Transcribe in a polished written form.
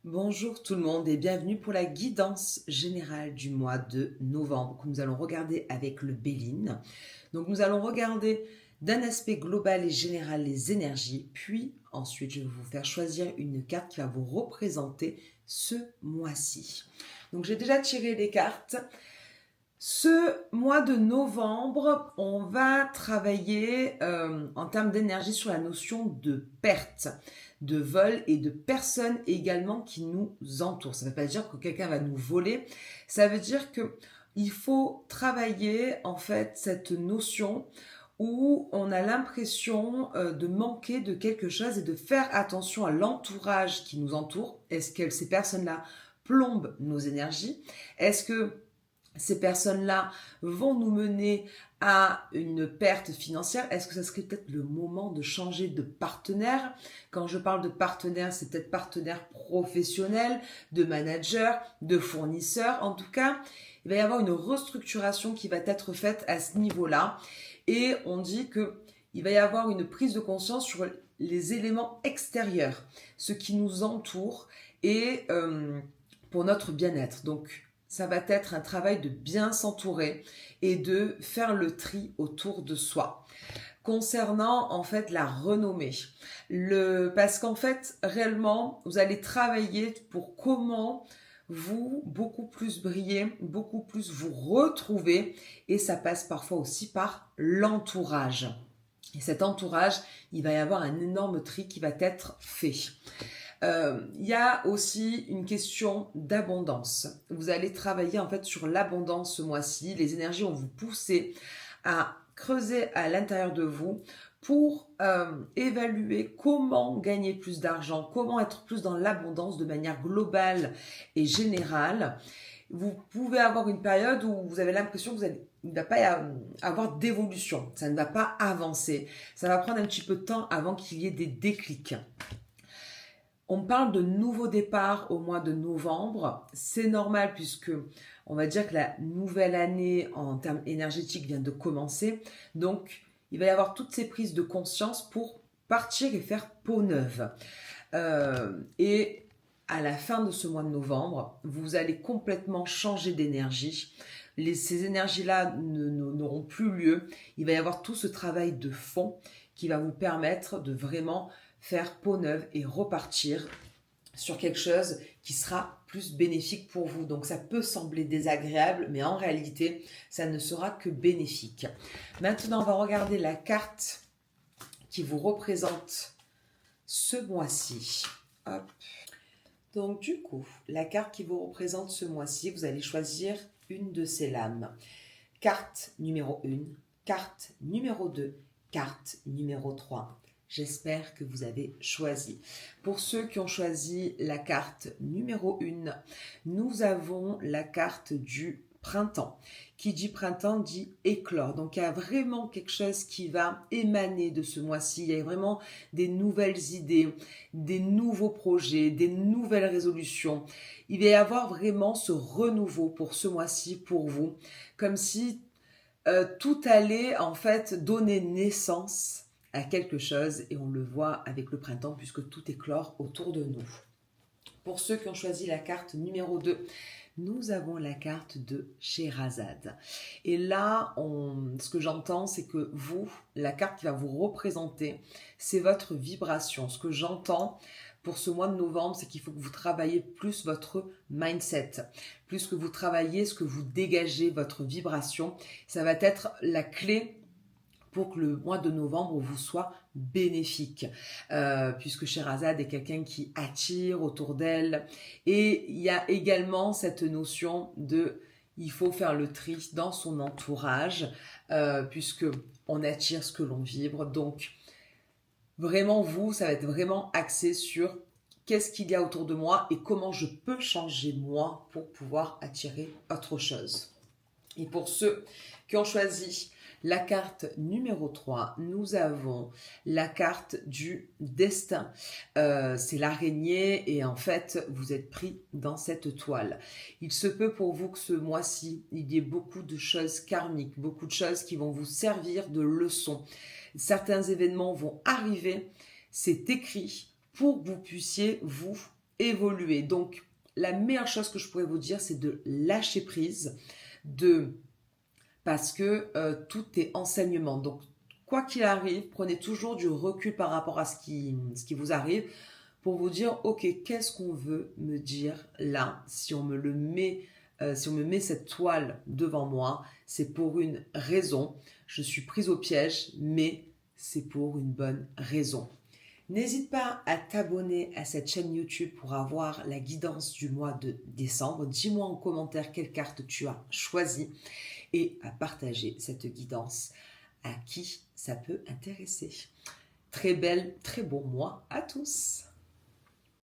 Bonjour tout le monde et bienvenue pour la guidance générale du mois de novembre que nous allons regarder avec le Béline. Donc nous allons regarder d'un aspect global et général les énergies, puis ensuite je vais vous faire choisir une carte qui va vous représenter ce mois-ci. Donc j'ai déjà tiré les cartes. Ce mois de novembre, on va travailler en termes d'énergie sur la notion de perte, de vol et de personnes également qui nous entourent. Ça ne veut pas dire que quelqu'un va nous voler, ça veut dire que il faut travailler en fait cette notion où on a l'impression de manquer de quelque chose et de faire attention à l'entourage qui nous entoure. Est-ce que ces personnes-là plombent nos énergies? Est-ce que ces personnes-là vont nous mener à une perte financière? Est-ce que ça serait peut-être le moment de changer de partenaire? Quand je parle de partenaire, c'est peut-être partenaire professionnel, de manager, de fournisseur. En tout cas, il va y avoir une restructuration qui va être faite à ce niveau-là. Et on dit qu'il va y avoir une prise de conscience sur les éléments extérieurs, ce qui nous entoure et pour notre bien-être. Donc, ça va être un travail de bien s'entourer et de faire le tri autour de soi. Concernant en fait la renommée, parce qu'en fait réellement vous allez travailler pour comment vous beaucoup plus briller, beaucoup plus vous retrouver, et ça passe parfois aussi par l'entourage. Et cet entourage, il va y avoir un énorme tri qui va être fait. Il y a aussi une question d'abondance. Vous allez travailler en fait sur l'abondance ce mois-ci. Les énergies vont vous pousser à creuser à l'intérieur de vous pour évaluer comment gagner plus d'argent, comment être plus dans l'abondance de manière globale et générale. Vous pouvez avoir une période où vous avez l'impression que il ne va pas avoir d'évolution, ça ne va pas avancer. Ça va prendre un petit peu de temps avant qu'il y ait des déclics. On parle de nouveau départ au mois de novembre. C'est normal puisque on va dire que la nouvelle année en termes énergétiques vient de commencer. Donc, il va y avoir toutes ces prises de conscience pour partir et faire peau neuve. Et à la fin de ce mois de novembre, vous allez complètement changer d'énergie. Ces énergies-là n'auront plus lieu. Il va y avoir tout ce travail de fond qui va vous permettre de vraiment faire peau neuve et repartir sur quelque chose qui sera plus bénéfique pour vous. Donc ça peut sembler désagréable, mais en réalité, ça ne sera que bénéfique. Maintenant, on va regarder la carte qui vous représente ce mois-ci. Hop. Donc du coup, la carte qui vous représente ce mois-ci, vous allez choisir une de ces lames. Carte numéro 1, carte numéro 2, carte numéro 3. J'espère que vous avez choisi. Pour ceux qui ont choisi la carte numéro 1, nous avons la carte du printemps. Qui dit printemps dit éclore. Donc il y a vraiment quelque chose qui va émaner de ce mois-ci. Il y a vraiment des nouvelles idées, des nouveaux projets, des nouvelles résolutions. Il va y avoir vraiment ce renouveau pour ce mois-ci pour vous. Comme si tout allait en fait donner naissance à quelque chose, et on le voit avec le printemps puisque tout éclore autour de nous. Pour ceux qui ont choisi la carte numéro 2, nous avons la carte de Sherazade. Et là, ce que j'entends, c'est que vous, la carte qui va vous représenter, c'est votre vibration. Ce que j'entends pour ce mois de novembre, c'est qu'il faut que vous travaillez plus votre mindset, plus que vous travaillez ce que vous dégagez, votre vibration. Ça va être la clé pour que le mois de novembre vous soit bénéfique, puisque Sherazade est quelqu'un qui attire autour d'elle. Et il y a également cette notion de il faut faire le tri dans son entourage, puisque on attire ce que l'on vibre. Donc vraiment vous, ça va être vraiment axé sur qu'est-ce qu'il y a autour de moi et comment je peux changer moi pour pouvoir attirer autre chose. Et pour ceux qui ont choisi la carte numéro 3, nous avons la carte du destin. C'est l'araignée et en fait, vous êtes pris dans cette toile. Il se peut pour vous que ce mois-ci, il y ait beaucoup de choses karmiques, beaucoup de choses qui vont vous servir de leçon. Certains événements vont arriver, c'est écrit pour que vous puissiez vous évoluer. Donc, la meilleure chose que je pourrais vous dire, c'est de lâcher prise, parce que tout est enseignement. Donc, quoi qu'il arrive, prenez toujours du recul par rapport à ce qui vous arrive pour vous dire, ok, qu'est-ce qu'on veut me dire là, si on me le met, si on me met cette toile devant moi, c'est pour une raison. Je suis prise au piège, mais c'est pour une bonne raison. N'hésite pas à t'abonner à cette chaîne YouTube pour avoir la guidance du mois de décembre. Dis-moi en commentaire quelle carte tu as choisie et à partager cette guidance à qui ça peut intéresser. Très belle, très bon mois à tous.